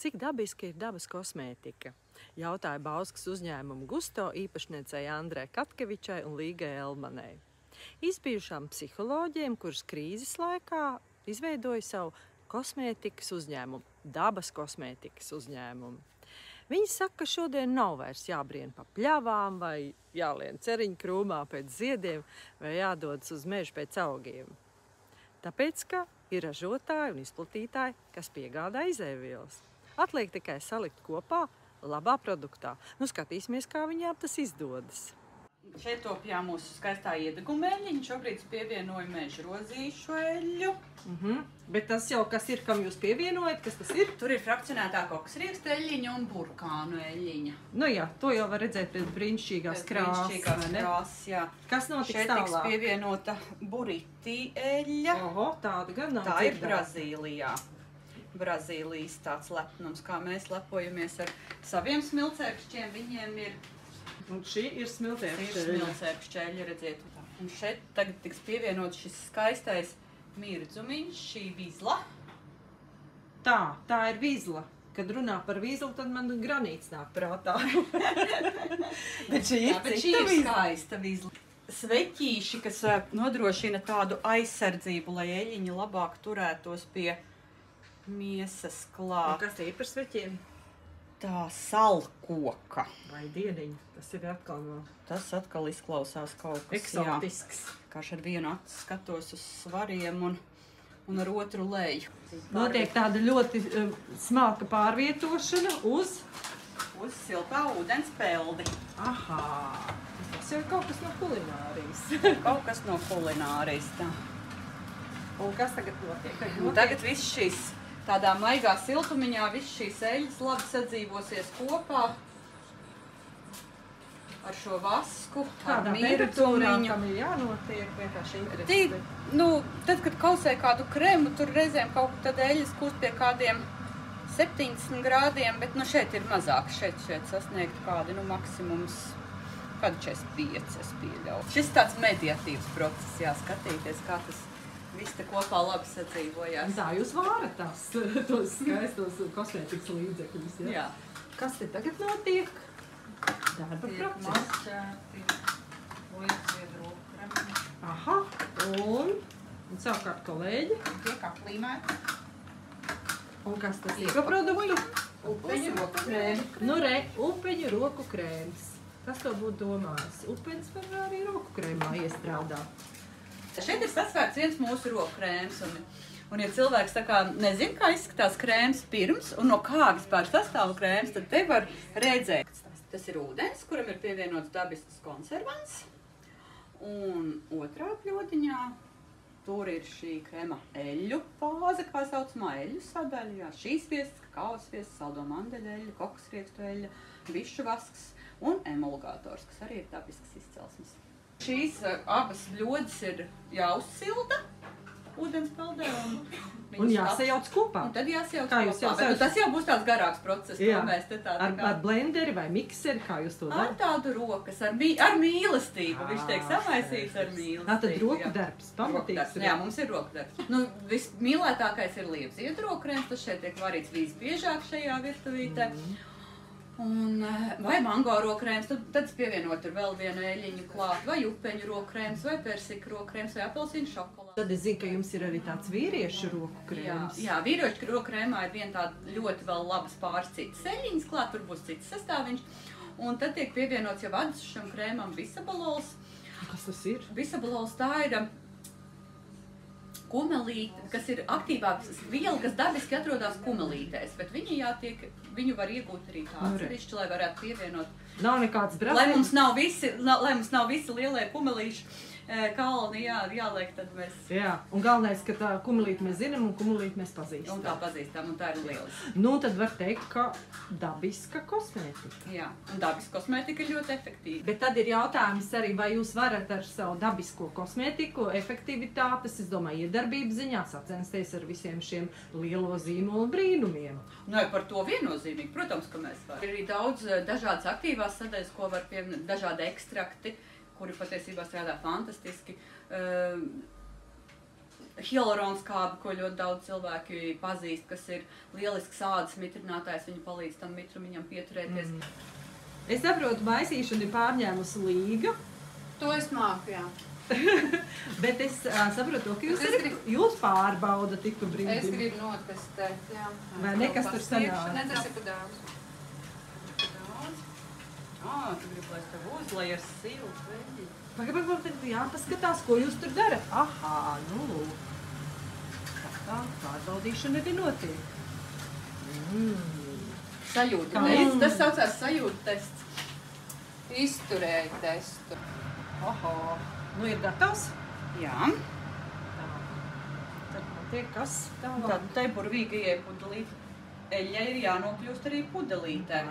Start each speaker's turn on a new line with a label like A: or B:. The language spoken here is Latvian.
A: Cik dabiski ir dabas kosmētika? Jautāja Bauskas uzņēmuma Gusto īpašniecei Andrei Katkevičai un Līgai Elmanei. Izbijušām psiholoģiem, kuras krīzes laikā izveidoja savu kosmētikas uzņēmumu, dabas kosmētikas uzņēmumu. Viņi saka, ka šodien nav vairs jābrien pa pļavām vai jālien ceriņu krūmā pēc ziediem vai jādodas uz mežu pēc augiem. Tāpēc, ka ir ražotāji un izplatītāji, kas piegādā izēvielas. Atliek tikai salikt kopā labā produktā. Nu, skatīsimies, kā viņām tas izdodas.
B: Šeit topjā mūsu skaistā iedeguma eļļiņa. Šobrīd pievienoju meža rozīšu eļļu.
A: Bet tas jau kas ir, kam jūs pievienojat? Kas tas ir?
B: Tur ir frakcionētā koksrieksta eļļiņa un burkānu eļļiņa.
A: Nu jā, to jau var redzēt pēc brīnišķīgās krāsas.
B: Jā.
A: Kas notiks
B: šeit
A: tālāk?
B: Šeit tiks pievienota buriti eļļa.
A: Oho, tāda gan nav
B: Tā ir
A: dzirdēta.
B: Brazīlijā. Brazīlijas tāds lepnums, kā mēs lepojamies ar saviem smilcēkšķiem. Viņiem ir
A: Un šī ir
B: smilcēkšķeļa, redziet. Un šeit tagad tiks pievienot šis skaistais mirdzumiņš, šī vizla.
A: Tā ir vizla. Kad runā par vizlu, tad man granīts nāk prātā. Bet šī ir
B: skaista vizla. Sveķīši, kas nodrošina tādu aizsardzību, lai eļļiņa labāk turētos pie miesas klāt.
A: Un kas ir par sveķiem?
B: Tā salkoka.
A: Vai dieniņa? Tas ir atkal no...
B: Tas atkal izklausās kaut kas
A: eksotisks.
B: Kāš ar vienu acu skatos uz svariem un ar otru leju.
A: Notiek tāda ļoti smalka pārvietošana uz
B: siltā ūdens peldi.
A: Ahā! Tas jau ir kaut kas no kulinārijas.
B: Kaut kas no kulinārijas, tā.
A: Un kas tagad notiek?
B: Tagad viss šīs tādā maigā siltumiņā, viss šīs eļļas labi sadzīvosies kopā ar šo vasku, ar mirdzumiņu.
A: Kam ir jānotiek vienkārši interesi?
B: Tad, kad kausē kādu krēmu, tur reizēm kaut tad eļļas kūst pie kādiem 70 grādiem, bet šeit ir mazāk. Šeit sasniegt kādi, maksimums, kādu 45 es pieļauju. Šis tāds mediatīvs process, jāskatīties, kā tas viss te kopā labi sadzīvojās.
A: Tā jūs vārat tos skaistos kosmētikas līdzekļus, ja?
B: Jā.
A: Kas te tagad notiek? Darba process.
B: Mašķēti, līdziet rokkremi.
A: Aha, un savukārt kolēģi.
B: Tiek aplīmēti.
A: Un kas tas ir? Ko produktu?
B: Upeņu roku krēmi.
A: Nu upeņu roku krēms. Kas to būtu domājis? Upeņas var arī roku krēmā iestrādāt.
B: Šeit ir sasvērts viens mūsu roku krēms, un ja cilvēks tā kā nezin, kā izskatās krēms pirms un no kā vispār sastāv krēms, tad te var redzēt. Tas ir ūdens, kuram ir pievienots dabisks konservants, un otrā pļodiņā tur ir šī krēma eļļu fāze, kā saucamā eļļu sadaļa. Šīs viesas, kakao viesas, saldo mandeļu eļļa, koksriekstu eļļa, bišu vasks un emulgators, kas arī ir dabisks izcelsmes. Šīs abas bļodas ir jāuzsilda ūdens peldē
A: un jāsajauc kopā.
B: Un tad jāsajauc
A: kā jūs
B: kopā. Bet tas jau būs tāds garāks process.
A: Ar blenderi vai mikseri, kā jūs to darat?
B: Ar tādu rokas, ar mīlestību. Viņš tiek samaisīts ar mīlestību.
A: Tātad roku darbs, pamatīgs.
B: Jā, mums ir roku darbs. Vismīlētākais ir liepziedu rokkrēms, tas šeit tiek varīts visbiežāk šajā virtuvītē. Vai mango rokkrēms, tad pievienot ar vēl vienu eļļiņu klāt, vai upeņu rokkrēms, vai persika rokkrēms, vai apelsīnu šokolāde.
A: Tad es zinu, ka jums ir arī tāds vīriešu roku krēms.
B: Jā, vīriešu rokkrēmā ir viena tāda ļoti vēl labas pāris citas eļļiņas klāt, tur būs cits sastāviņš. Un tad tiek pievienots jau atsevišķam krēmam bisabalols.
A: Kas tas ir?
B: Bisabalols tā ir kumelīte, kas ir aktīvā viela, kas dabiski atrodas kumelītēs, bet viņu var iegūt arī tā atsevišķi, lai varētu pievienot.
A: Nav nekāds brāzījums.
B: Lai mums nav visi lielie kumelīši kalni, jāliek, tad mēs...
A: Jā, un galvenais, ka tā kumelīti mēs zinām un kumelīti mēs pazīstam.
B: Un tā pazīstam, un tā ir lieliski.
A: Nu, tad var teikt, ka dabiska kosmētika.
B: Jā, un dabiska kosmētika ir ļoti efektīva.
A: Bet tad ir jautājums arī, vai jūs varat ar savu dabisko kosmētiku efektivitātes, es domāju, iedarbības ziņā sacensties ar visiem šiem lielo zīmolu brīnumiem.
B: Par to viennozīmīgi, protams, ka mēs varam. Ir arī daudz dažādas aktīvās sadaļas, ko var pieminēt, dažādi ekstrakti, kuri patiesībā strādā fantastiski. Hialurons skābi, ko ļoti daudz cilvēki pazīst, kas ir lielisks ādas mitrinātājs, viņi palīdz tam mitrumiņam pieturēties.
A: Es saprotu, maisīšana ir pārņēmusi Līga.
B: To es māku, jā.
A: Bet es saprotu, ka jūs pārbaudat tik pa brīdim.
B: Es gribu notestēt, jā.
A: Vai nekas tur sanāk?
B: Ne, tas ir pa daudz. Tu gribi, lai es tev uzlai ar siltu veļi.
A: Pagaidām, jāpaskatās, ko jūs tur darat. Ahā, nu lūk. Tā pārbaudīšana arī notiek.
B: Sajūta tests. Tas saucās sajūta tests. Izturēja testu.
A: Oho, nu ir gatavs?
B: Jā.
A: Tad man tiek kas tālāk.
B: Tad tai burvīgajai pudelīte. Eļļai ir jānokļūst arī pudelītē.